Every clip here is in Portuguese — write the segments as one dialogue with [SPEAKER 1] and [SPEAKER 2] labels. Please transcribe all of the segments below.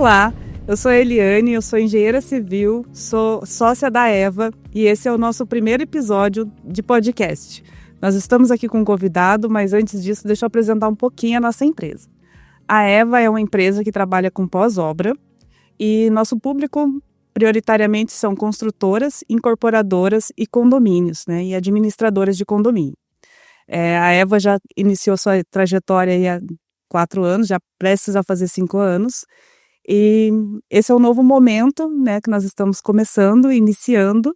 [SPEAKER 1] Olá, eu sou a Eliane, eu sou engenheira civil, sou sócia da EVA e esse é o nosso primeiro episódio de podcast. Nós estamos aqui com um convidado, mas antes disso, deixa eu apresentar um pouquinho a nossa empresa. A EVA é uma empresa que trabalha com pós-obra e nosso público prioritariamente são construtoras, incorporadoras e condomínios, né, e administradoras de condomínio. A EVA já iniciou sua trajetória aí há 4 anos, já prestes a fazer 5 anos, e esse é um novo momento, né, que nós estamos começando, iniciando.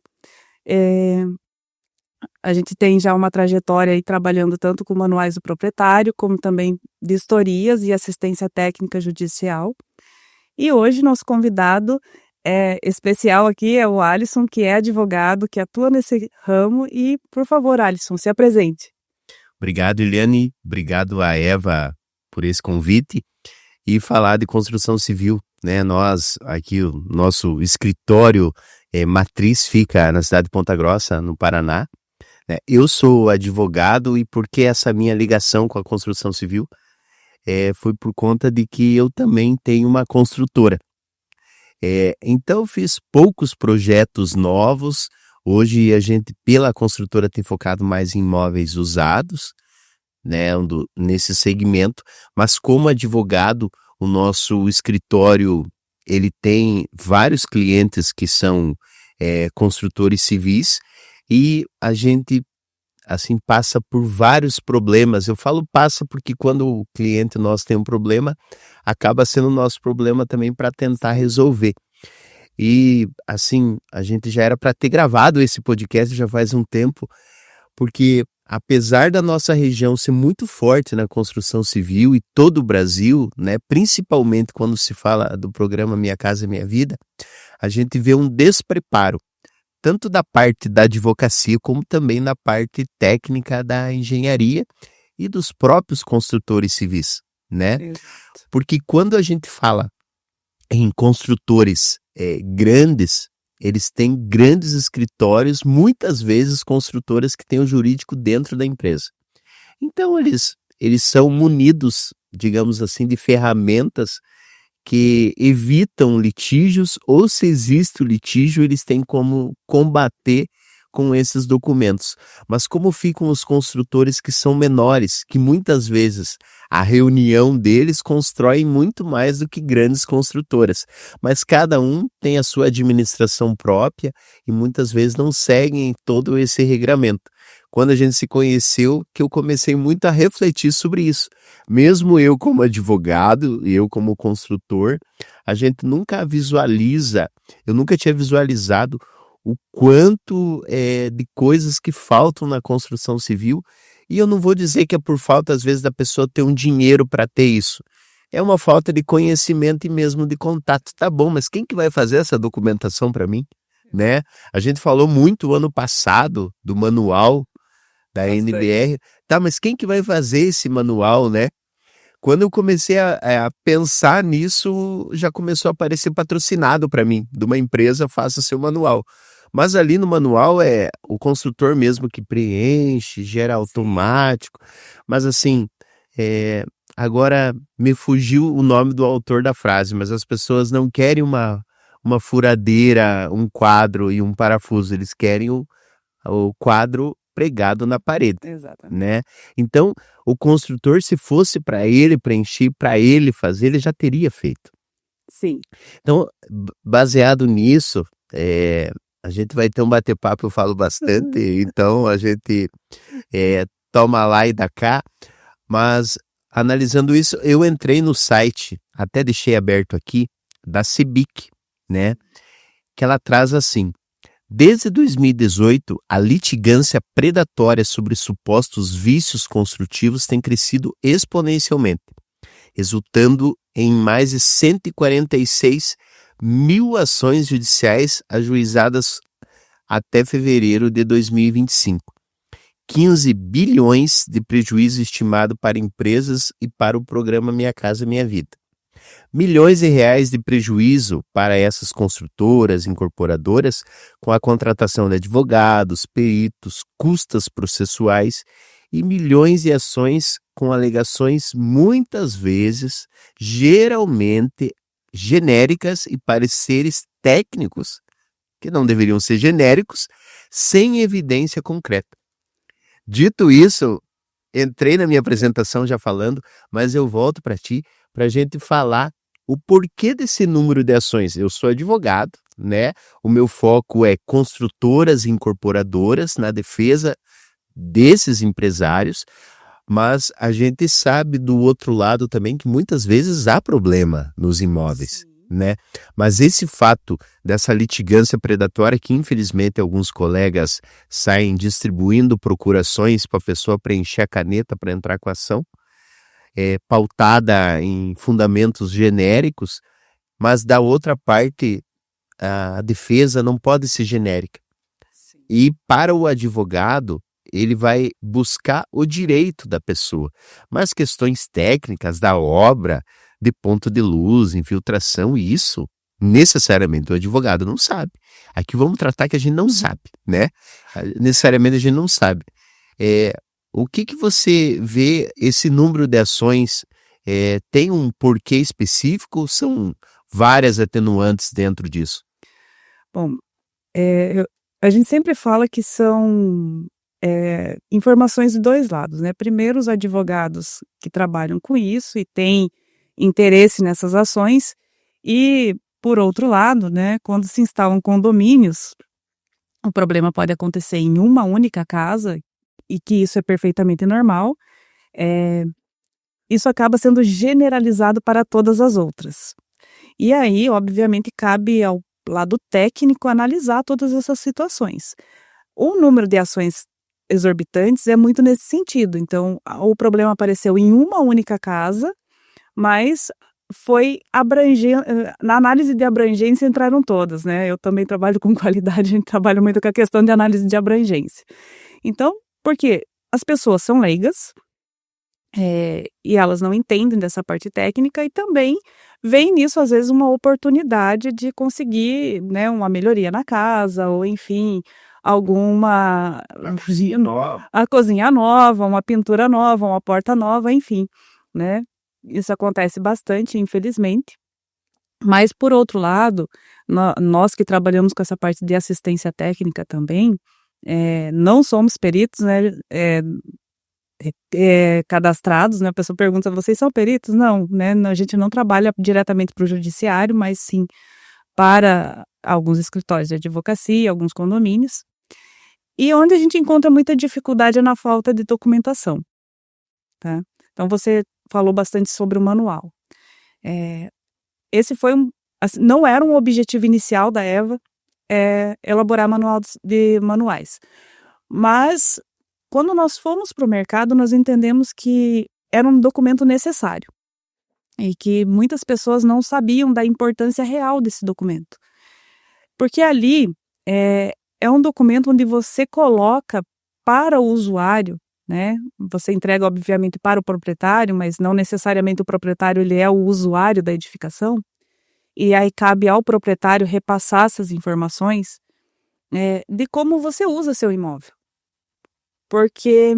[SPEAKER 1] A gente tem já uma trajetória aí trabalhando tanto com manuais do proprietário, como também vistorias e assistência técnica judicial. E hoje nosso convidado especial aqui é o Alisson, que é advogado, que atua nesse ramo. E, por favor, Alisson, se apresente.
[SPEAKER 2] Obrigado, Eliane. Obrigado a EVA por esse convite e falar de construção civil, né? Nós, aqui, o nosso escritório matriz fica na cidade de Ponta Grossa, no Paraná, né? Eu sou advogado e por que essa minha ligação com a construção civil? Foi por conta de que eu também tenho uma construtora. Então, fiz poucos projetos novos. Hoje, a gente, pela construtora, tem focado mais em imóveis usados, né, nesse segmento. Mas, como advogado, o nosso escritório, ele tem vários clientes que são construtores civis e a gente, assim, passa por vários problemas. Eu falo passa porque quando o cliente nosso tem um problema, acaba sendo o nosso problema também para tentar resolver. E, assim, a gente já era para ter gravado esse podcast já faz um tempo, porque apesar da nossa região ser muito forte na construção civil e todo o Brasil, né, principalmente quando se fala do programa Minha Casa Minha Vida, a gente vê um despreparo, tanto da parte da advocacia como também na parte técnica da engenharia e dos próprios construtores civis, né?
[SPEAKER 1] Exato.
[SPEAKER 2] Porque quando a gente fala em construtores grandes, eles têm grandes escritórios, muitas vezes construtoras que têm o jurídico dentro da empresa. Então, eles são munidos, digamos assim, de ferramentas que evitam litígios, ou se existe o litígio, eles têm como combater com esses documentos. Mas como ficam os construtores que são menores, que muitas vezes a reunião deles constrói muito mais do que grandes construtoras, mas cada um tem a sua administração própria e muitas vezes não seguem todo esse regramento. Quando a gente se conheceu, que eu comecei muito a refletir sobre isso. Mesmo eu como advogado, eu como construtor, a gente nunca visualiza, eu nunca tinha visualizado o quanto de coisas que faltam na construção civil, e eu não vou dizer que é por falta, às vezes, da pessoa ter um dinheiro para ter isso. É uma falta de conhecimento e mesmo de contato. Tá bom, mas quem que vai fazer essa documentação para mim? Né? A gente falou muito ano passado do manual da NBR. Tá, mas quem que vai fazer esse manual, né? Quando eu comecei a pensar nisso, já começou a aparecer patrocinado para mim, de uma empresa, faça seu manual. Mas ali no manual é o construtor mesmo que preenche, gera automático. Mas assim, agora me fugiu o nome do autor da frase, mas as pessoas não querem uma furadeira, um quadro e um parafuso, eles querem o quadro pregado na parede.
[SPEAKER 1] Exatamente.
[SPEAKER 2] Né? Então, o construtor, se fosse para ele preencher, para ele fazer, ele já teria feito.
[SPEAKER 1] Sim.
[SPEAKER 2] Então, baseado nisso, a gente vai ter um bate-papo, eu falo bastante, então a gente toma lá e dá cá, mas analisando isso, eu entrei no site, até deixei aberto aqui, da CEBIC, né? Que ela traz assim: desde 2018, a litigância predatória sobre supostos vícios construtivos tem crescido exponencialmente, resultando em mais de 146 mil ações judiciais ajuizadas até fevereiro de 2025. 15 bilhões de prejuízo estimado para empresas e para o programa Minha Casa Minha Vida. Milhões de reais de prejuízo para essas construtoras, incorporadoras, com a contratação de advogados, peritos, custas processuais e milhões de ações com alegações muitas vezes, geralmente, genéricas e pareceres técnicos que não deveriam ser genéricos, sem evidência concreta. Dito isso, entrei na minha apresentação já falando, mas eu volto para ti para a gente falar o porquê desse número de ações. Eu sou advogado, né? O meu foco é construtoras e incorporadoras na defesa desses empresários, mas a gente sabe do outro lado também que muitas vezes há problema nos imóveis, né? Mas esse fato dessa litigância predatória que infelizmente alguns colegas saem distribuindo procurações para a pessoa preencher a caneta para entrar com a ação, pautada em fundamentos genéricos, mas da outra parte a defesa não pode ser genérica. E para o advogado, ele vai buscar o direito da pessoa, mas questões técnicas da obra, de ponto de luz, infiltração, isso necessariamente o advogado não sabe. Aqui vamos tratar que a gente não sabe, né? Necessariamente a gente não sabe. O que você vê esse número de ações, tem um porquê específico ou são várias atenuantes dentro disso?
[SPEAKER 1] Bom, a gente sempre fala que são informações de dois lados, né? Primeiro, os advogados que trabalham com isso e têm interesse nessas ações, e, por outro lado, né, quando se instalam condomínios, o problema pode acontecer em uma única casa, e que isso é perfeitamente normal, isso acaba sendo generalizado para todas as outras. E aí, obviamente, cabe ao lado técnico analisar todas essas situações. O número de ações exorbitantes é muito nesse sentido. Então, o problema apareceu em uma única casa, mas foi abrangente. Na análise de abrangência entraram todas, né? Eu também trabalho com qualidade, a gente trabalha muito com a questão de análise de abrangência. Então, porque as pessoas são leigas, e elas não entendem dessa parte técnica, e também vem nisso, às vezes, uma oportunidade de conseguir, né, uma melhoria na casa, ou enfim, alguma... A cozinha nova, uma pintura nova, uma porta nova, enfim, né? Isso acontece bastante, infelizmente. Mas, por outro lado, nós que trabalhamos com essa parte de assistência técnica também, não somos peritos, né? Cadastrados, né? A pessoa pergunta, vocês são peritos? Não, né? A gente não trabalha diretamente para o judiciário, mas sim para alguns escritórios de advocacia, alguns condomínios. E onde a gente encontra muita dificuldade é na falta de documentação, tá? Então, você falou bastante sobre o manual. Esse foi assim, não era um objetivo inicial da EVA, elaborar manuais. Mas, quando nós fomos para o mercado, nós entendemos que era um documento necessário e que muitas pessoas não sabiam da importância real desse documento. Porque ali é um documento onde você coloca para o usuário, né? Você entrega, obviamente, para o proprietário, mas não necessariamente o proprietário ele é o usuário da edificação, e aí cabe ao proprietário repassar essas informações de como você usa seu imóvel. Porque,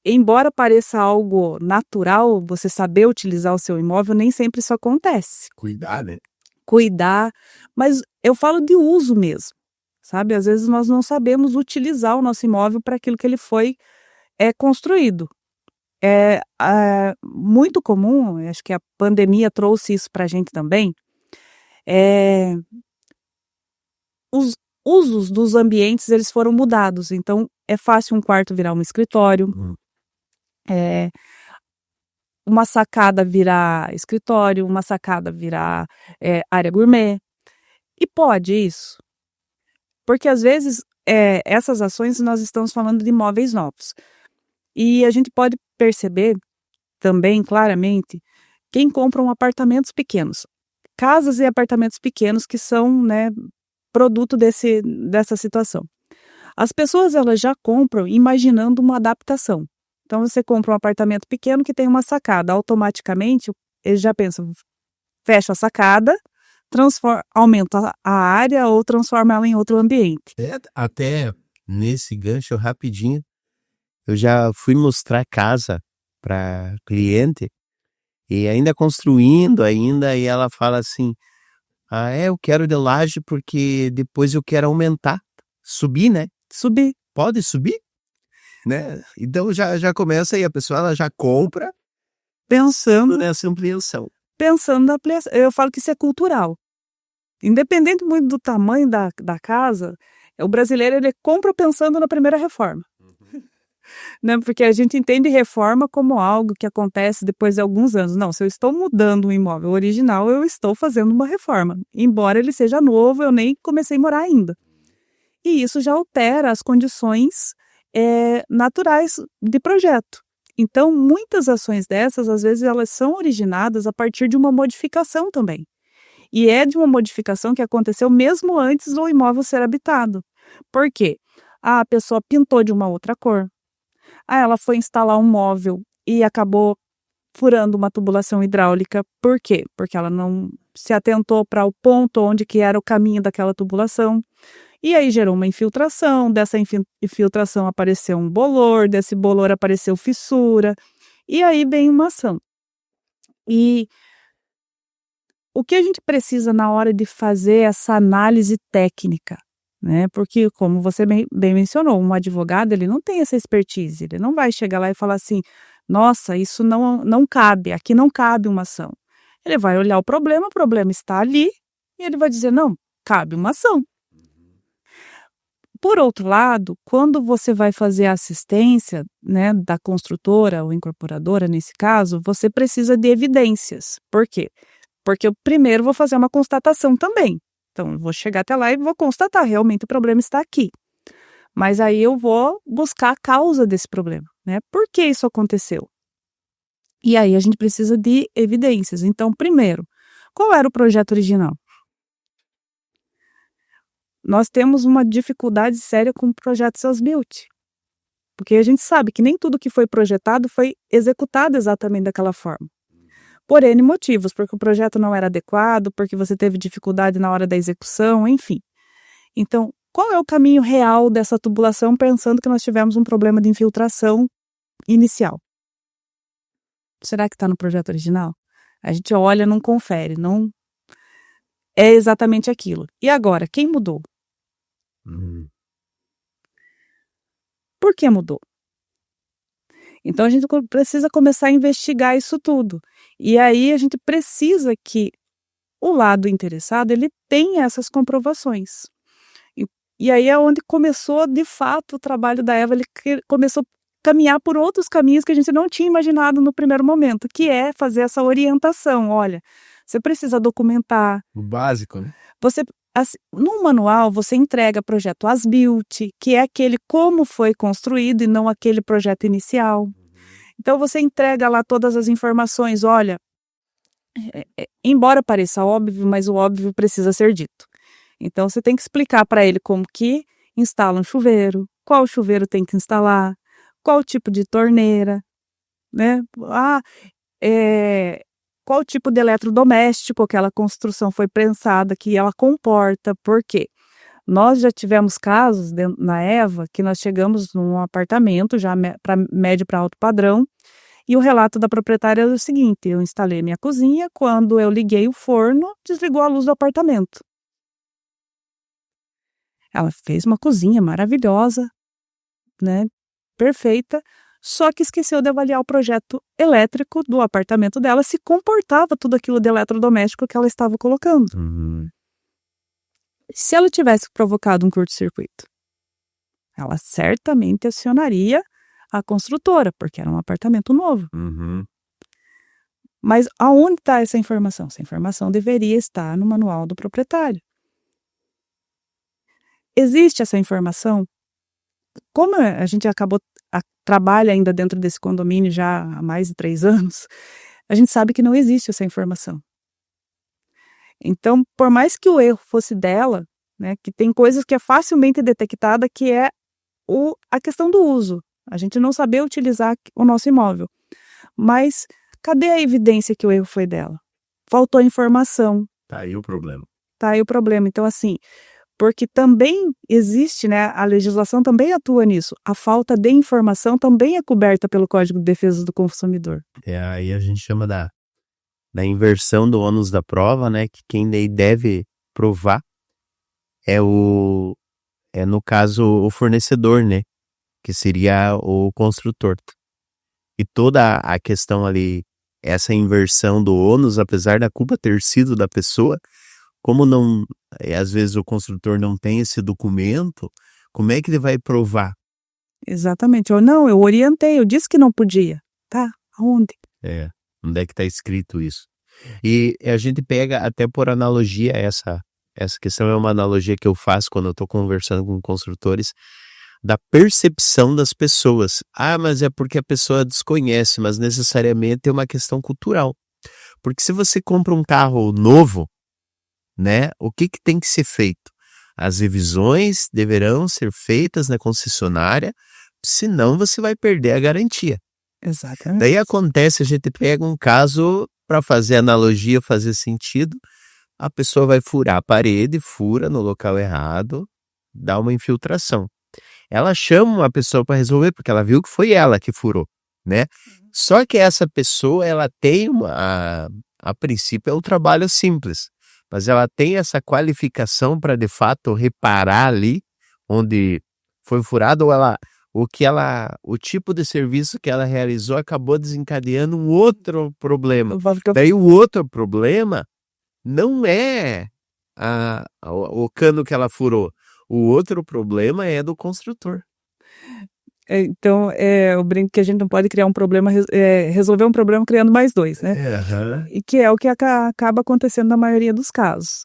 [SPEAKER 1] embora pareça algo natural você saber utilizar o seu imóvel, nem sempre isso acontece.
[SPEAKER 2] Cuidar, né?
[SPEAKER 1] Cuidar, mas eu falo de uso mesmo, sabe? Às vezes nós não sabemos utilizar o nosso imóvel para aquilo que ele foi construído. É muito comum, acho que a pandemia trouxe isso para a gente também, os usos dos ambientes eles foram mudados, então é fácil um quarto virar um escritório, uma sacada virar escritório, uma sacada virar área gourmet. E pode isso? Porque às vezes essas ações nós estamos falando de imóveis novos. E a gente pode perceber também claramente quem compram apartamentos pequenos. Casas e apartamentos pequenos que são, né, produto dessa situação. As pessoas elas já compram imaginando uma adaptação. Então você compra um apartamento pequeno que tem uma sacada, automaticamente eles já pensam, fecha a sacada, aumenta a área ou transforma ela em outro ambiente.
[SPEAKER 2] Até nesse gancho rapidinho, eu já fui mostrar casa para cliente E ainda construindo ainda, e ela fala assim, eu quero de laje porque depois eu quero aumentar, subir, né?
[SPEAKER 1] Subir.
[SPEAKER 2] Pode subir, né? Então já começa aí, a pessoa ela já compra pensando nessa ampliação.
[SPEAKER 1] Pensando na ampliação. Eu falo que isso é cultural. Independente muito do tamanho da casa, o brasileiro ele compra pensando na primeira reforma. Né? Porque a gente entende reforma como algo que acontece depois de alguns anos. Não, se eu estou mudando um imóvel original, eu estou fazendo uma reforma. Embora ele seja novo, eu nem comecei a morar ainda. E isso já altera as condições naturais de projeto. Então, muitas ações dessas, às vezes, elas são originadas a partir de uma modificação também. E é de uma modificação que aconteceu mesmo antes do imóvel ser habitado. Por quê? A pessoa pintou de uma outra cor. Ela foi instalar um móvel e acabou furando uma tubulação hidráulica. Por quê? Porque ela não se atentou para o ponto onde que era o caminho daquela tubulação. E aí gerou uma infiltração, dessa infiltração apareceu um bolor, desse bolor apareceu fissura, e aí vem uma ação. E o que a gente precisa na hora de fazer essa análise técnica, né? Porque, como você bem mencionou, um advogado ele não tem essa expertise, ele não vai chegar lá e falar assim, nossa, isso não cabe, aqui não cabe uma ação. Ele vai olhar o problema está ali, e ele vai dizer, não, cabe uma ação. Por outro lado, quando você vai fazer a assistência, né, da construtora ou incorporadora, nesse caso, você precisa de evidências. Por quê? Porque eu primeiro vou fazer uma constatação também. Então, eu vou chegar até lá e vou constatar, realmente o problema está aqui. Mas aí eu vou buscar a causa desse problema, né? Por que isso aconteceu? E aí a gente precisa de evidências. Então, primeiro, qual era o projeto original? Nós temos uma dificuldade séria com projetos as-built, porque a gente sabe que nem tudo que foi projetado foi executado exatamente daquela forma. Por N motivos, porque o projeto não era adequado, porque você teve dificuldade na hora da execução, enfim. Então, qual é o caminho real dessa tubulação, pensando que nós tivemos um problema de infiltração inicial? Será que está no projeto original? A gente olha, não confere, não é exatamente aquilo. E agora, quem mudou? Por que mudou? Então a gente precisa começar a investigar isso tudo. E aí a gente precisa que o lado interessado ele tenha essas comprovações. E aí é onde começou de fato o trabalho da Eva, ele começou a caminhar por outros caminhos que a gente não tinha imaginado no primeiro momento, que é fazer essa orientação. Olha, você precisa documentar.
[SPEAKER 2] O básico, né?
[SPEAKER 1] No manual, você entrega projeto as-built, que é aquele como foi construído e não aquele projeto inicial. Então, você entrega lá todas as informações. Olha, embora pareça óbvio, mas o óbvio precisa ser dito. Então, você tem que explicar para ele como que instala um chuveiro, qual chuveiro tem que instalar, qual tipo de torneira, né? Qual tipo de eletrodoméstico aquela construção foi pensada, que ela comporta, por quê? Nós já tivemos casos na Eva que nós chegamos num apartamento já para médio para alto padrão e o relato da proprietária era o seguinte, eu instalei minha cozinha, quando eu liguei o forno, desligou a luz do apartamento. Ela fez uma cozinha maravilhosa, né, perfeita, só que esqueceu de avaliar o projeto elétrico do apartamento dela, se comportava tudo aquilo de eletrodoméstico que ela estava colocando. Se ela tivesse provocado um curto-circuito, ela certamente acionaria a construtora, porque era um apartamento novo. Mas aonde está essa informação? Essa informação deveria estar no manual do proprietário. Existe essa informação? Como a gente trabalha ainda dentro desse condomínio já há mais de 3 anos, a gente sabe que não existe essa informação. Então, por mais que o erro fosse dela, né, que tem coisas que é facilmente detectada, que é a questão do uso. A gente não saber utilizar o nosso imóvel. Mas cadê a evidência que o erro foi dela? Faltou informação.
[SPEAKER 2] Tá aí o problema.
[SPEAKER 1] Então, assim, porque também existe, né, a legislação também atua nisso. A falta de informação também é coberta pelo Código de Defesa do Consumidor.
[SPEAKER 2] Aí a gente chama da da inversão do ônus da prova, né? Que quem daí deve provar no caso, o fornecedor, né? Que seria o construtor. E toda a questão ali, essa inversão do ônus, apesar da culpa ter sido da pessoa, como não, às vezes o construtor não tem esse documento, como é que ele vai provar?
[SPEAKER 1] Exatamente. Ou não, eu orientei, eu disse que não podia. Tá, aonde?
[SPEAKER 2] Onde é que está escrito isso? E a gente pega até por analogia essa questão, é uma analogia que eu faço quando eu estou conversando com construtores, da percepção das pessoas. Mas é porque a pessoa desconhece, mas necessariamente é uma questão cultural. Porque se você compra um carro novo, né, o que tem que ser feito? As revisões deverão ser feitas na concessionária, senão você vai perder a garantia.
[SPEAKER 1] Exatamente.
[SPEAKER 2] Daí acontece, a gente pega um caso, para fazer analogia, fazer sentido, a pessoa vai furar a parede, fura no local errado, dá uma infiltração. Ela chama uma pessoa para resolver, porque ela viu que foi ela que furou, né? Só que essa pessoa, ela tem a princípio é um trabalho simples, mas ela tem essa qualificação para de fato reparar ali onde foi furado, ou o tipo de serviço que ela realizou acabou desencadeando um outro problema. Daí o outro problema não é o cano que ela furou. O outro problema é do construtor.
[SPEAKER 1] Então, eu brinco que a gente não pode criar um problema, resolver um problema criando mais dois, né? E que é o que acaba acontecendo na maioria dos casos.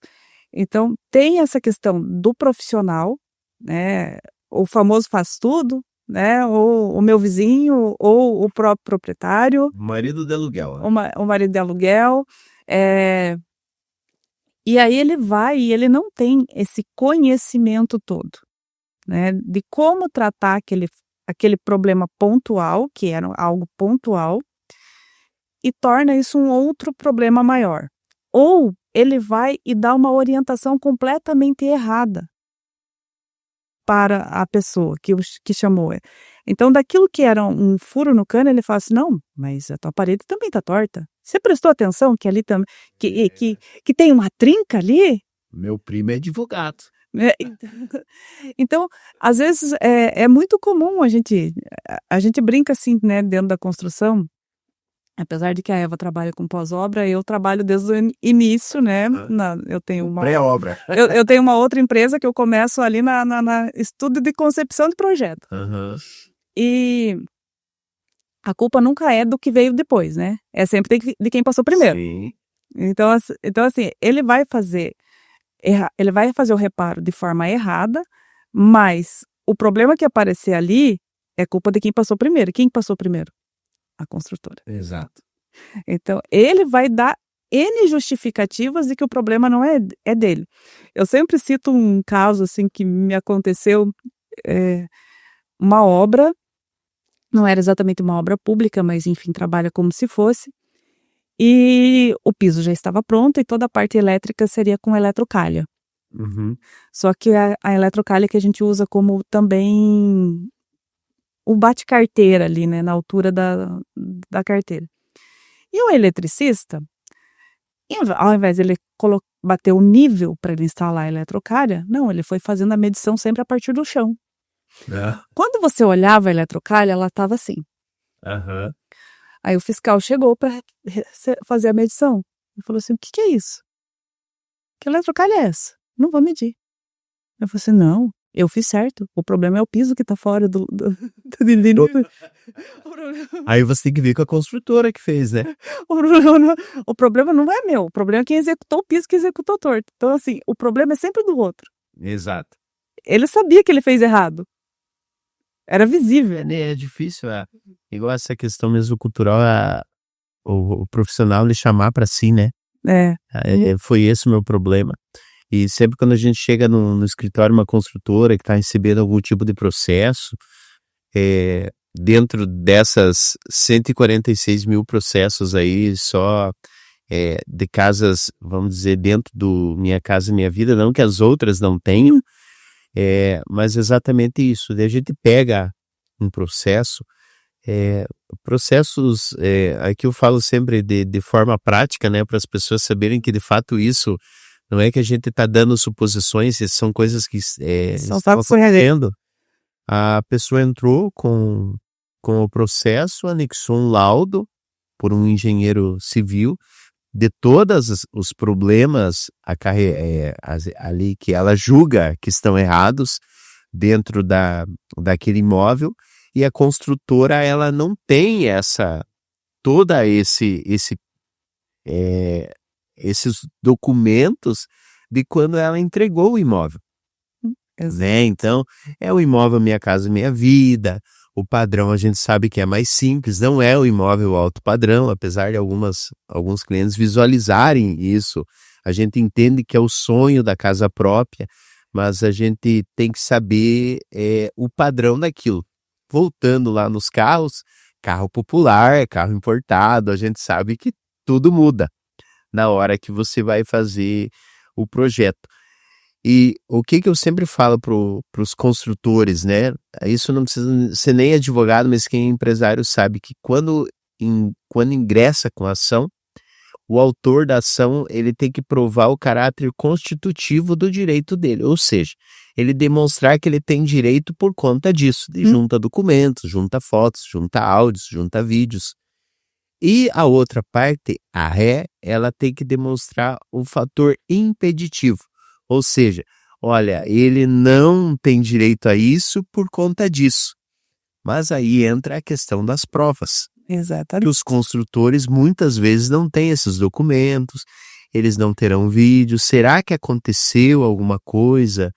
[SPEAKER 1] Então, tem essa questão do profissional, né? O famoso faz tudo, né? Ou o meu vizinho, ou o próprio proprietário.
[SPEAKER 2] Marido de aluguel.
[SPEAKER 1] O marido de aluguel. E aí ele vai e ele não tem esse conhecimento todo, né? De como tratar aquele problema pontual, que era algo pontual, e torna isso um outro problema maior. Ou ele vai e dá uma orientação completamente errada para a pessoa que chamou. Então, daquilo que era um furo no cano, ele fala assim, não, mas a tua parede também está torta. Você prestou atenção que ali também, que tem uma trinca ali?
[SPEAKER 2] Meu primo é advogado.
[SPEAKER 1] Então, às vezes é muito comum a gente brinca assim, né, dentro da construção, apesar de que a Eva trabalha com pós-obra, eu trabalho desde o início, né, eu tenho uma
[SPEAKER 2] pré-obra.
[SPEAKER 1] eu tenho uma outra empresa que eu começo ali na estudo de concepção de projeto. E a culpa nunca é do que veio depois, né, é sempre de quem passou primeiro.
[SPEAKER 2] Sim.
[SPEAKER 1] Então assim, ele vai fazer o reparo de forma errada, mas o problema que aparecer ali é culpa de quem passou primeiro. Quem passou primeiro? A construtora.
[SPEAKER 2] Exato.
[SPEAKER 1] Então, ele vai dar N justificativas de que o problema não é dele. Eu sempre cito um caso assim que me aconteceu, uma obra, não era exatamente uma obra pública, mas enfim, trabalha como se fosse, e o piso já estava pronto e toda a parte elétrica seria com eletrocalha. Só que a eletrocalha que a gente usa como também o bate-carteira ali, né, na altura da carteira. E o eletricista, ao invés de ele bater o nível para ele instalar a eletrocalha, não, ele foi fazendo a medição sempre a partir do chão. Quando você olhava a eletrocalha, ela estava assim. Aí o fiscal chegou para fazer a medição. Ele falou assim, o que é isso? Que eletrocalha é essa? Não vou medir. Eu falei assim, não, eu fiz certo. O problema é o piso que está fora do
[SPEAKER 2] Aí você tem que ver com a construtora que fez, né?
[SPEAKER 1] O problema não é meu. O problema é quem executou o piso, que executou torto. Então, assim, o problema é sempre do outro.
[SPEAKER 2] Exato.
[SPEAKER 1] Ele sabia que ele fez errado. Era visível.
[SPEAKER 2] É difícil, igual essa questão mesmo cultural, o profissional lhe chamar para si, né? Foi esse o meu problema. E sempre quando a gente chega no escritório, uma construtora que está recebendo algum tipo de processo, dentro dessas 146 mil processos aí, só de casas, vamos dizer, dentro do Minha Casa Minha Vida, não que as outras não tenham, mas exatamente isso. Daí a gente pega um processo, processos, aqui eu falo sempre de forma prática, né, para as pessoas saberem que de fato isso não é que a gente está dando suposições, são coisas que
[SPEAKER 1] São
[SPEAKER 2] estão
[SPEAKER 1] fatos reais.
[SPEAKER 2] acontecendo. A pessoa entrou com o processo, anexou um laudo por um engenheiro civil de todos os problemas ali que ela julga que estão errados dentro daquele imóvel, e a construtora ela não tem esses documentos de quando ela entregou o imóvel. Né? Então, é o imóvel Minha Casa Minha Vida, o padrão a gente sabe que é mais simples, não é o imóvel alto padrão, apesar de alguns clientes visualizarem isso. A gente entende que é o sonho da casa própria, mas a gente tem que saber o padrão daquilo. Voltando lá nos carros, carro popular, carro importado, a gente sabe que tudo muda na hora que você vai fazer o projeto. E o que eu sempre falo para os construtores, né? Isso não precisa ser nem advogado, mas quem é empresário sabe que quando ingressa com a ação, o autor da ação ele tem que provar o caráter constitutivo do direito dele, ou seja, ele demonstrar que ele tem direito por conta disso, junta documentos, junta fotos, junta áudios, junta vídeos. E a outra parte, a ré, ela tem que demonstrar o fator impeditivo. Ou seja, olha, ele não tem direito a isso por conta disso. Mas aí entra a questão das provas.
[SPEAKER 1] Exatamente.
[SPEAKER 2] Que os construtores muitas vezes não têm esses documentos, eles não terão vídeos. Será que aconteceu alguma coisa?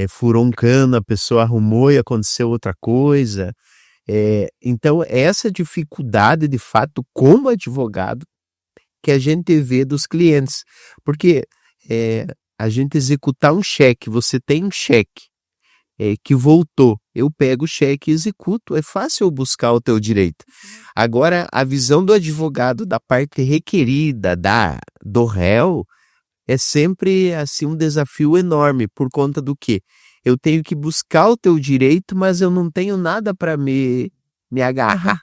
[SPEAKER 2] Furou um cano, a pessoa arrumou e aconteceu outra coisa. Então, essa dificuldade, de fato, como advogado, que a gente vê dos clientes. Porque a gente executar um cheque, você tem um cheque que voltou, eu pego o cheque e executo, é fácil eu buscar o teu direito. Agora, a visão do advogado da parte requerida do réu é sempre assim um desafio enorme, por conta do quê? Eu tenho que buscar o teu direito, mas eu não tenho nada para me agarrar.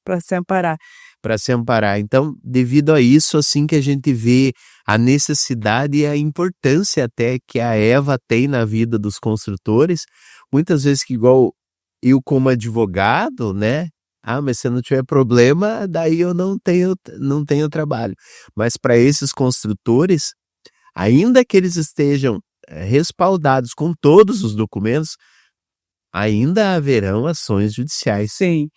[SPEAKER 1] Para se amparar.
[SPEAKER 2] Para se amparar. Então, devido a isso, assim que a gente vê a necessidade e a importância até que a EVA tem na vida dos construtores, muitas vezes que igual eu como advogado, né? Mas se não tiver problema, daí eu não tenho trabalho. Mas para esses construtores, ainda que eles estejam respaldados com todos os documentos, ainda haverão ações judiciais.
[SPEAKER 1] Sim.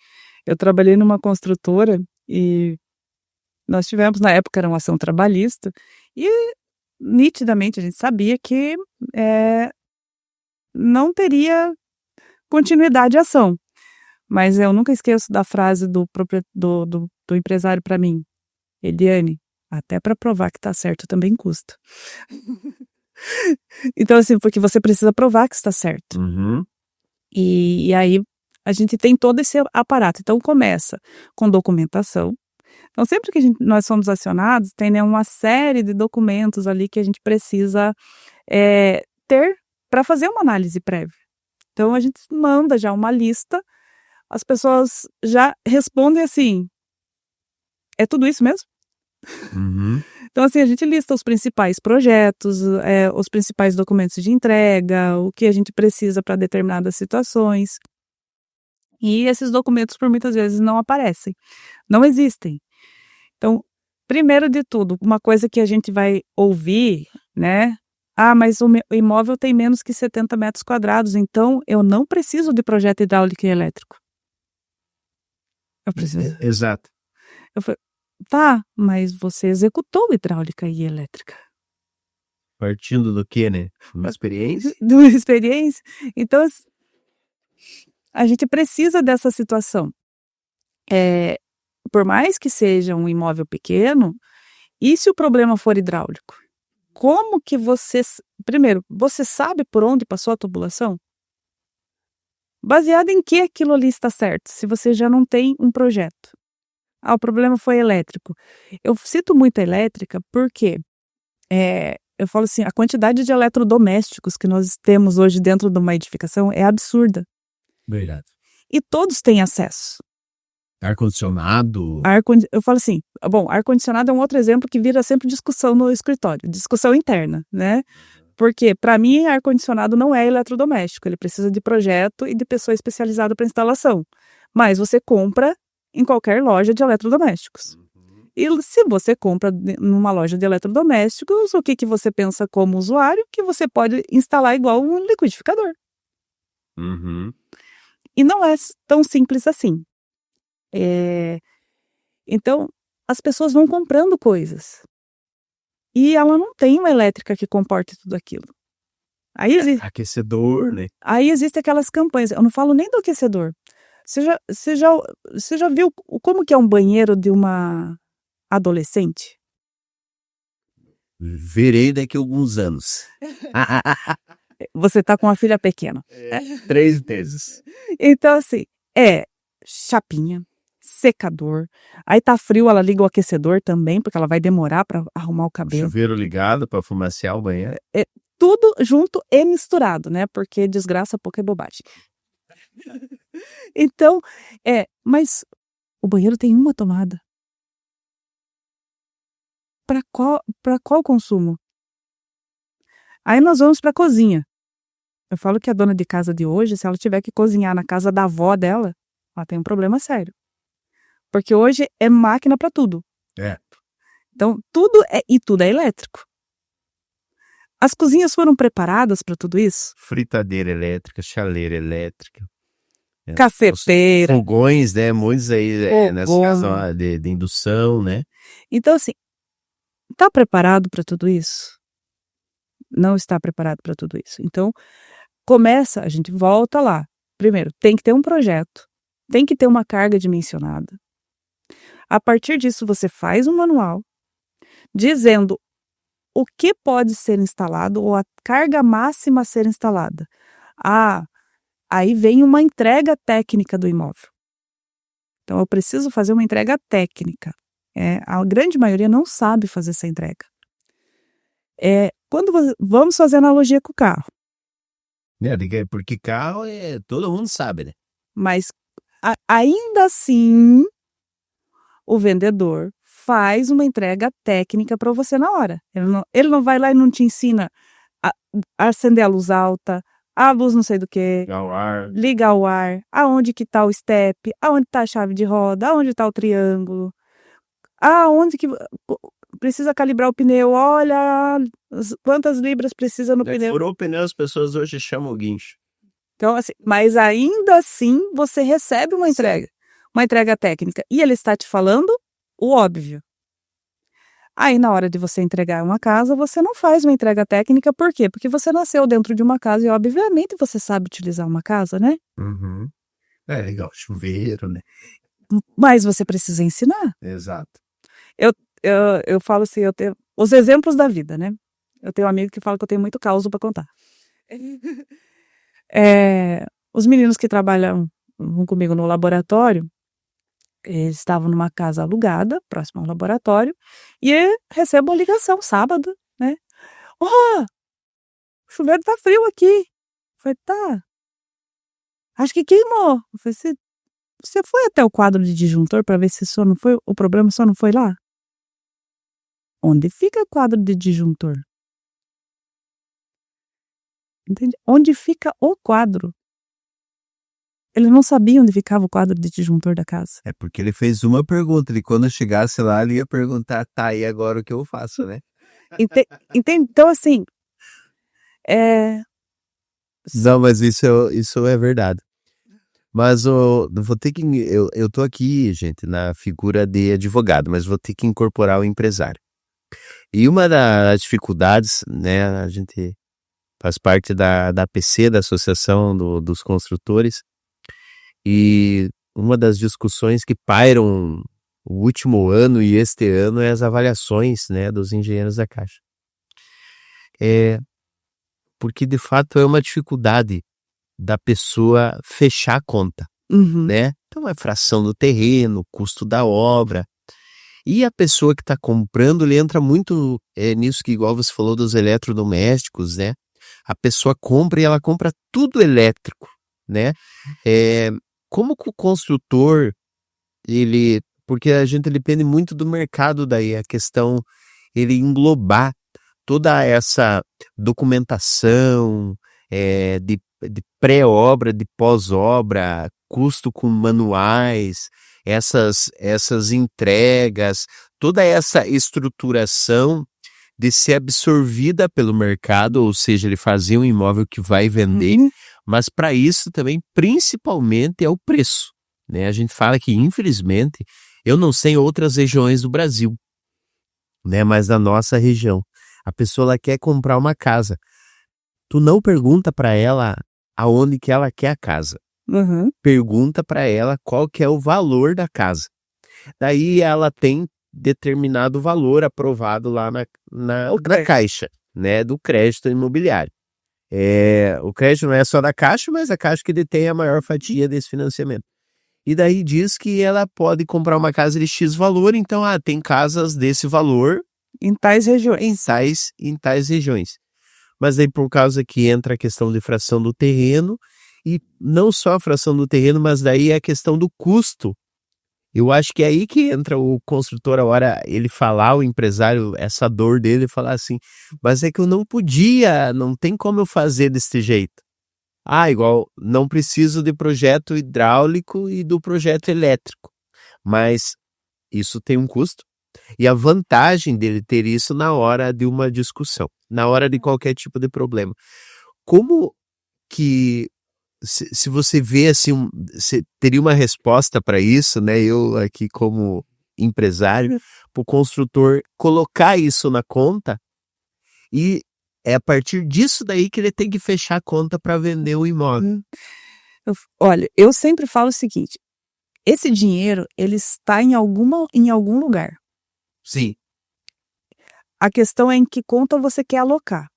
[SPEAKER 1] Eu trabalhei numa construtora e nós tivemos, na época, era uma ação trabalhista, e nitidamente a gente sabia que não teria continuidade a ação. Mas eu nunca esqueço da frase do empresário para mim: Eliane, até para provar que está certo também custa. Então, assim, porque você precisa provar que está certo.
[SPEAKER 2] Uhum.
[SPEAKER 1] E aí a gente tem todo esse aparato. Então, começa com documentação. Então, sempre que nós somos acionados, tem, né, uma série de documentos ali que a gente precisa ter para fazer uma análise prévia. Então, a gente manda já uma lista, as pessoas já respondem assim: é tudo isso mesmo?
[SPEAKER 2] Uhum.
[SPEAKER 1] Então, assim, a gente lista os principais projetos, os principais documentos de entrega, o que a gente precisa para determinadas situações. E esses documentos, por muitas vezes, não aparecem, não existem. Então, primeiro de tudo, uma coisa que a gente vai ouvir, né? Mas o imóvel tem menos que 70 metros quadrados, então eu não preciso de projeto hidráulico e elétrico. Eu preciso.
[SPEAKER 2] Exato.
[SPEAKER 1] Eu falei, tá, mas você executou hidráulica e elétrica.
[SPEAKER 2] Partindo do quê, né? Uma experiência?
[SPEAKER 1] De uma experiência. Então, a gente precisa dessa situação. Por mais que seja um imóvel pequeno, e se o problema for hidráulico? Como que primeiro, você sabe por onde passou a tubulação? Baseado em que aquilo ali está certo, se você já não tem um projeto? O problema foi elétrico. Eu cito muito a elétrica porque eu falo assim, a quantidade de eletrodomésticos que nós temos hoje dentro de uma edificação é absurda.
[SPEAKER 2] Verdade.
[SPEAKER 1] E todos têm acesso.
[SPEAKER 2] Ar-condicionado.
[SPEAKER 1] Eu falo assim, bom, ar-condicionado é um outro exemplo que vira sempre discussão no escritório, discussão interna, né? Porque, para mim, ar-condicionado não é eletrodoméstico, ele precisa de projeto e de pessoa especializada para instalação. Mas você compra em qualquer loja de eletrodomésticos. E se você compra numa loja de eletrodomésticos, o que você pensa como usuário? Que você pode instalar igual um liquidificador. E não é tão simples assim. Então, as pessoas vão comprando coisas. E ela não tem uma elétrica que comporte tudo aquilo.
[SPEAKER 2] Aquecedor, né?
[SPEAKER 1] Aí existem aquelas campanhas. Eu não falo nem do aquecedor. Você já viu como que é um banheiro de uma adolescente?
[SPEAKER 2] Verei daqui a alguns anos.
[SPEAKER 1] Você tá com uma filha pequena.
[SPEAKER 2] 3 meses.
[SPEAKER 1] Então, assim, é chapinha, secador. Aí tá frio, ela liga o aquecedor também, porque ela vai demorar para arrumar o cabelo.
[SPEAKER 2] Chuveiro ligado para fumaciar o banheiro.
[SPEAKER 1] Tudo junto e misturado, né? Porque desgraça pouco é bobagem. Então, mas o banheiro tem uma tomada. Para qual consumo? Aí nós vamos para a cozinha. Eu falo que a dona de casa de hoje, se ela tiver que cozinhar na casa da avó dela, ela tem um problema sério. Porque hoje é máquina para tudo. Então, tudo é elétrico. As cozinhas foram preparadas para tudo isso?
[SPEAKER 2] Fritadeira elétrica, chaleira elétrica.
[SPEAKER 1] Cafeteira.
[SPEAKER 2] Fogões, né? Muitos aí nessa questão de indução, né?
[SPEAKER 1] Então, assim, está preparado para tudo isso? Não está preparado para tudo isso. Então, a gente volta lá. Primeiro, tem que ter um projeto, tem que ter uma carga dimensionada. A partir disso, você faz um manual dizendo o que pode ser instalado ou a carga máxima a ser instalada. Aí vem uma entrega técnica do imóvel. Então, eu preciso fazer uma entrega técnica. A grande maioria não sabe fazer essa entrega. Vamos fazer analogia com o carro.
[SPEAKER 2] Porque carro todo mundo sabe, né?
[SPEAKER 1] Mas ainda assim, o vendedor faz uma entrega técnica para você na hora. Ele não vai lá e não te ensina a acender a luz alta, a luz não sei do que, ligar o ar, aonde que tá o step, aonde tá a chave de roda, aonde tá o triângulo, aonde que precisa calibrar o pneu, olha quantas libras precisa no pneu.
[SPEAKER 2] Furou o pneu, as pessoas hoje chamam o guincho.
[SPEAKER 1] Então, assim, mas ainda assim você recebe uma entrega técnica, e ele está te falando o óbvio. Aí, na hora de você entregar uma casa, você não faz uma entrega técnica, por quê? Porque você nasceu dentro de uma casa e, obviamente, você sabe utilizar uma casa, né?
[SPEAKER 2] Legal, chuveiro, né?
[SPEAKER 1] Mas você precisa ensinar.
[SPEAKER 2] Exato.
[SPEAKER 1] Eu falo assim, eu tenho os exemplos da vida, né? Eu tenho um amigo que fala que eu tenho muito caos para contar. Os meninos que trabalham comigo no laboratório, eles estavam numa casa alugada, próximo ao laboratório, e recebo uma ligação sábado, né? O chuveiro tá frio aqui. Eu falei, tá. Acho que queimou. Eu falei, você foi até o quadro de disjuntor para ver se o problema só não foi lá? Onde fica o quadro de disjuntor? Entende? Onde fica o quadro? Ele não sabia onde ficava o quadro de disjuntor da casa.
[SPEAKER 2] Porque ele fez uma pergunta, e quando eu chegasse lá, ele ia perguntar, tá, e agora o que eu faço, né?
[SPEAKER 1] Entende? Então, assim,
[SPEAKER 2] Não, mas isso é verdade. Mas eu tô aqui, gente, na figura de advogado, mas vou ter que incorporar o empresário. E uma das dificuldades, né, a gente faz parte da APC, da Associação dos Construtores, e uma das discussões que pairam o último ano e este ano é as avaliações, né, dos engenheiros da Caixa. Porque, de fato, é uma dificuldade da pessoa fechar a conta, né? Então, é fração do terreno, custo da obra. E a pessoa que está comprando, ele entra muito nisso que, igual você falou, dos eletrodomésticos, né? A pessoa compra e ela compra tudo elétrico, né? Como que o construtor porque a gente depende muito do mercado daí, a questão, ele englobar toda essa documentação de pré-obra, de pós-obra, custo com manuais, essas entregas, toda essa estruturação de ser absorvida pelo mercado, ou seja, ele fazer um imóvel que vai vender, mas para isso também, principalmente, é o preço, né? A gente fala que, infelizmente, eu não sei em outras regiões do Brasil, né? Mas na nossa região, a pessoa ela quer comprar uma casa. Tu não pergunta para ela aonde que ela quer a casa. Pergunta para ela qual que é o valor da casa. Daí ela tem determinado valor aprovado lá na Caixa, né, do crédito imobiliário. O crédito não é só da Caixa, mas a Caixa que detém a maior fatia desse financiamento. E daí diz que ela pode comprar uma casa de X valor, então tem casas desse valor
[SPEAKER 1] em tais regiões.
[SPEAKER 2] Em tais regiões. Mas aí por causa que entra a questão de fração do terreno, e não só a fração do terreno, mas daí a questão do custo. Eu acho que é aí que entra o construtor, a hora ele falar, o empresário, essa dor dele, falar assim, mas é que eu não podia, não tem como eu fazer desse jeito. Igual, não preciso de projeto hidráulico e do projeto elétrico, mas isso tem um custo. E a vantagem dele ter isso na hora de uma discussão, na hora de qualquer tipo de problema. Como que, se você vê assim, você teria uma resposta para isso, né? Eu aqui como empresário, para o construtor colocar isso na conta, e é a partir disso daí que ele tem que fechar a conta para vender o imóvel.
[SPEAKER 1] Olha, eu sempre falo o seguinte, esse dinheiro, ele está em algum lugar.
[SPEAKER 2] Sim.
[SPEAKER 1] A questão é em que conta você quer alocar.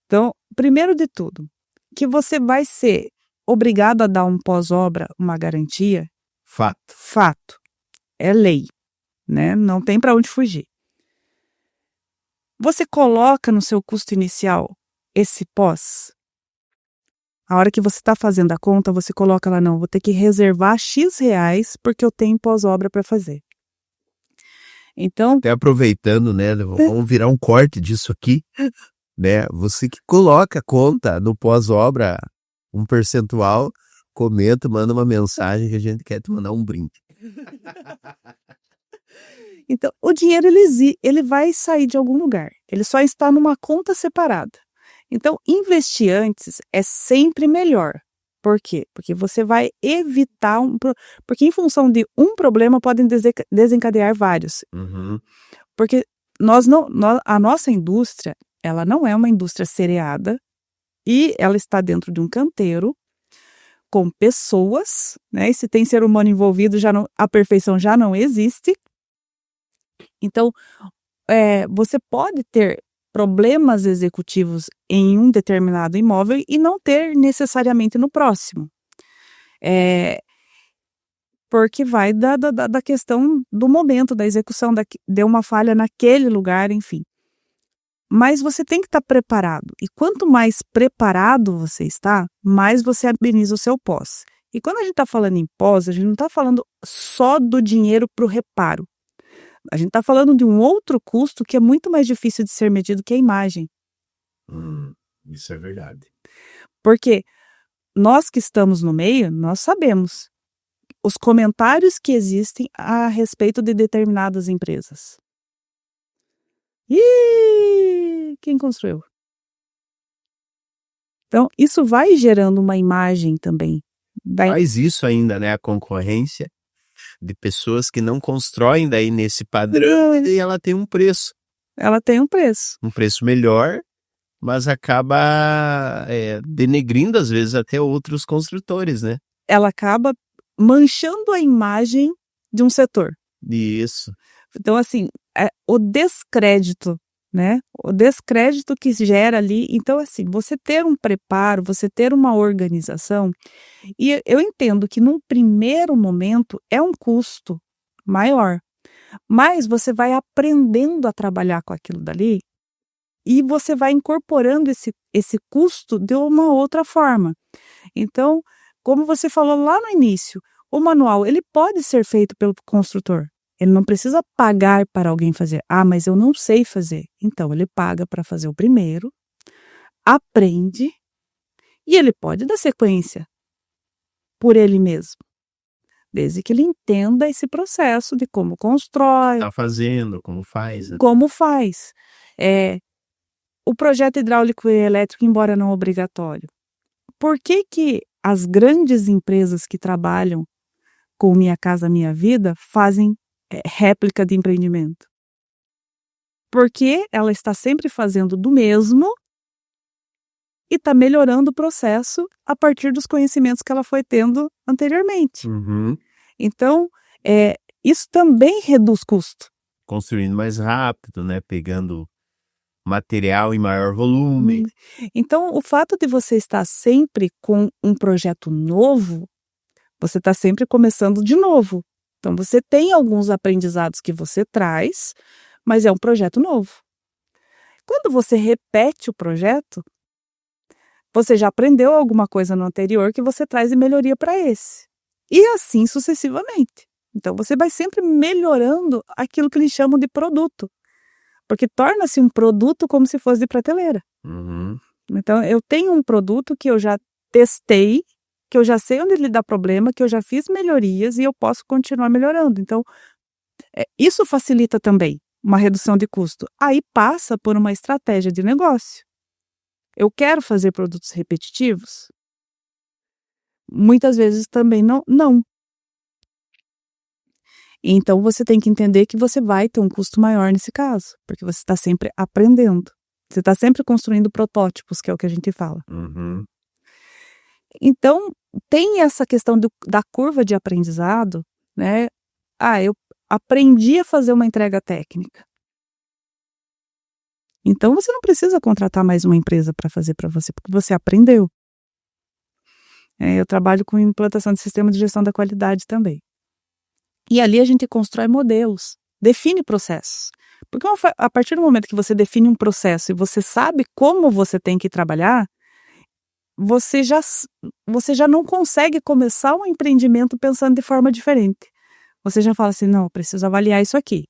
[SPEAKER 1] Então, primeiro de tudo, que você vai ser obrigado a dar um pós-obra, uma garantia. Fato. É lei, né? Não tem para onde fugir. Você coloca no seu custo inicial esse pós. A hora que você está fazendo a conta, você coloca lá, não, vou ter que reservar X reais porque eu tenho pós-obra para fazer. Então,
[SPEAKER 2] até aproveitando, né, vamos virar um corte disso aqui, né, você que coloca a conta no pós-obra, um percentual, comenta, manda uma mensagem que a gente quer te mandar um brinde.
[SPEAKER 1] Então, o dinheiro ele vai sair de algum lugar, ele só está numa conta separada. Então, investir antes é sempre melhor. Por quê? Porque você vai evitar porque em função de um problema podem desencadear vários. Porque a nossa indústria, ela não é uma indústria seriada e ela está dentro de um canteiro com pessoas, né? E se tem ser humano envolvido, a perfeição já não existe. Então, você pode ter problemas executivos em um determinado imóvel e não ter necessariamente no próximo. Porque vai da questão do momento, da execução, deu uma falha naquele lugar, enfim. Mas você tem que estar preparado. E quanto mais preparado você está, mais você ameniza o seu pós. E quando a gente está falando em pós, a gente não está falando só do dinheiro para o reparo. A gente está falando de um outro custo que é muito mais difícil de ser medido que a imagem.
[SPEAKER 2] Isso é verdade.
[SPEAKER 1] Porque nós que estamos no meio, nós sabemos os comentários que existem a respeito de determinadas empresas. Quem construiu? Então, isso vai gerando uma imagem também.
[SPEAKER 2] Faz isso ainda, né? A concorrência de pessoas que não constroem daí nesse padrão e ela tem um preço.
[SPEAKER 1] Ela tem um preço.
[SPEAKER 2] Um preço melhor, mas acaba denegrindo às vezes até outros construtores, né?
[SPEAKER 1] Ela acaba manchando a imagem de um setor.
[SPEAKER 2] Isso.
[SPEAKER 1] Então, assim, o descrédito, né? O descrédito que gera ali. Então, assim, você ter um preparo, você ter uma organização, e eu entendo que num primeiro momento é um custo maior, mas você vai aprendendo a trabalhar com aquilo dali e você vai incorporando esse custo de uma outra forma. Então, como você falou lá no início, O manual, ele pode ser feito pelo construtor. Ele não precisa pagar para alguém fazer. Ah, mas eu não sei fazer. Então, ele paga para fazer o primeiro, aprende, e ele pode dar sequência por ele mesmo. Desde que ele entenda esse processo de como constrói.
[SPEAKER 2] Tá fazendo, como faz.
[SPEAKER 1] Como faz. O projeto hidráulico e elétrico, embora não obrigatório. Por que as grandes empresas que trabalham com Minha Casa Minha Vida fazem réplica de empreendimento? Porque ela está sempre fazendo do mesmo e está melhorando o processo a partir dos conhecimentos que ela foi tendo anteriormente.
[SPEAKER 2] Uhum.
[SPEAKER 1] Então, isso também reduz custo.
[SPEAKER 2] Construindo mais rápido, né? Pegando material em maior volume.
[SPEAKER 1] Então, o fato de você estar sempre com um projeto novo, você está sempre começando de novo. Então, você tem alguns aprendizados que você traz, mas é um projeto novo. Quando você repete o projeto, você já aprendeu alguma coisa no anterior que você traz de melhoria para esse. E assim sucessivamente. Então, você vai sempre melhorando aquilo que eles chamam de produto. Porque torna-se um produto como se fosse de prateleira.
[SPEAKER 2] Uhum.
[SPEAKER 1] Então, eu tenho um produto que eu já testei, que eu já sei onde ele dá problema, que eu já fiz melhorias e eu posso continuar melhorando. Então, isso facilita também uma redução de custo. Aí passa por uma estratégia de negócio. Eu quero fazer produtos repetitivos? Muitas vezes também não. Então, você tem que entender que você vai ter um custo maior nesse caso, porque você está sempre aprendendo. Você está sempre construindo protótipos, que é o que a gente fala.
[SPEAKER 2] Uhum.
[SPEAKER 1] Então, tem essa questão da curva de aprendizado, né? Eu aprendi a fazer uma entrega técnica. Então, você não precisa contratar mais uma empresa para fazer para você, porque você aprendeu. Eu trabalho com implantação de sistema de gestão da qualidade também. E ali a gente constrói modelos, define processos. Porque a partir do momento que você define um processo e você sabe como você tem que trabalhar, você já não consegue começar um empreendimento pensando de forma diferente. Você já fala assim, não, eu preciso avaliar isso aqui.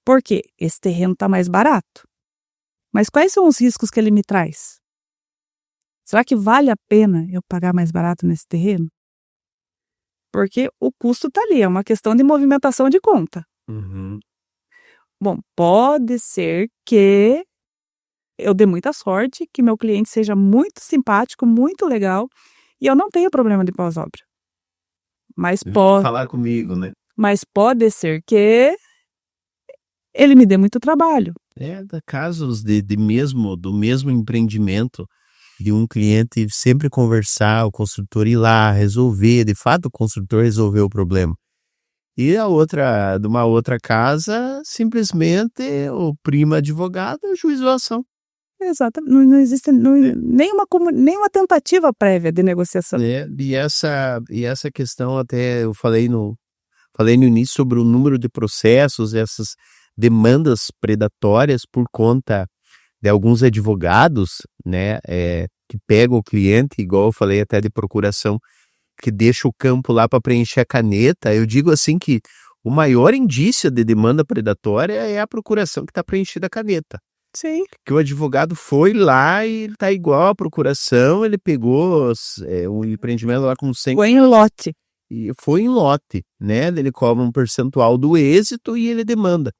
[SPEAKER 1] Por quê? Esse terreno está mais barato. Mas quais são os riscos que ele me traz? Será que vale a pena eu pagar mais barato nesse terreno? Porque o custo está ali, é uma questão de movimentação de conta.
[SPEAKER 2] Uhum.
[SPEAKER 1] Bom, pode ser que eu dê muita sorte, que meu cliente seja muito simpático, muito legal, e eu não tenha problema de pós-obra. Mas
[SPEAKER 2] Falar comigo, né?
[SPEAKER 1] Mas pode ser que ele me dê muito trabalho.
[SPEAKER 2] Casos do mesmo empreendimento, de um cliente sempre conversar, o construtor ir lá, resolver, de fato o construtor resolveu o problema. E de uma outra casa, simplesmente o primo advogado ajuizou a ação.
[SPEAKER 1] Exatamente, não existe nenhuma tentativa prévia de negociação.
[SPEAKER 2] E essa questão até eu falei no início sobre o número de processos, essas demandas predatórias por conta de alguns advogados, né, que pegam o cliente, igual eu falei até de procuração, que deixa o campo lá para preencher a caneta. Eu digo assim que o maior indício de demanda predatória é a procuração que está preenchida a caneta.
[SPEAKER 1] Sim.
[SPEAKER 2] Que o advogado foi lá e ele está igual à procuração, ele pegou o empreendimento lá com 100...
[SPEAKER 1] Foi em lote.
[SPEAKER 2] E foi em lote, né? Ele cobra um percentual do êxito e ele demanda.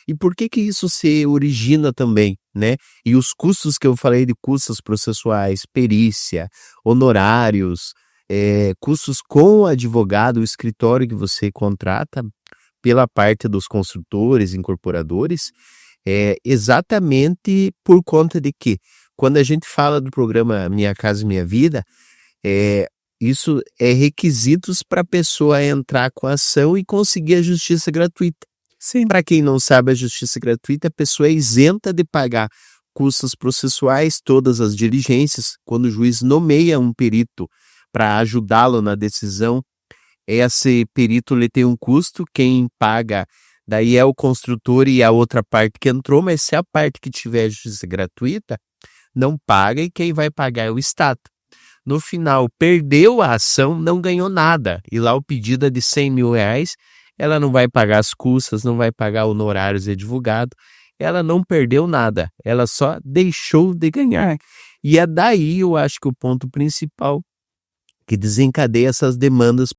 [SPEAKER 2] E por que isso se origina também, né? E os custos que eu falei de custos processuais, perícia, honorários, custos com o advogado, o escritório que você contrata pela parte dos construtores, incorporadores, exatamente por conta de que, quando a gente fala do programa Minha Casa Minha Vida, isso é requisitos para a pessoa entrar com a ação e conseguir a justiça gratuita.
[SPEAKER 1] Sim.
[SPEAKER 2] Para quem não sabe, a justiça gratuita, a pessoa é isenta de pagar custos processuais, todas as diligências. Quando o juiz nomeia um perito para ajudá-lo na decisão, esse perito ele tem um custo, quem paga daí é o construtor e a outra parte que entrou, mas se a parte que tiver justiça gratuita, não paga e quem vai pagar é o Estado. no final perdeu a ação, não ganhou nada. E lá o pedido é de R$100 mil, ela não vai pagar as custas, não vai pagar honorários de advogado, ela não perdeu nada, ela só deixou de ganhar. E é daí, eu acho que o ponto principal que desencadeia essas demandas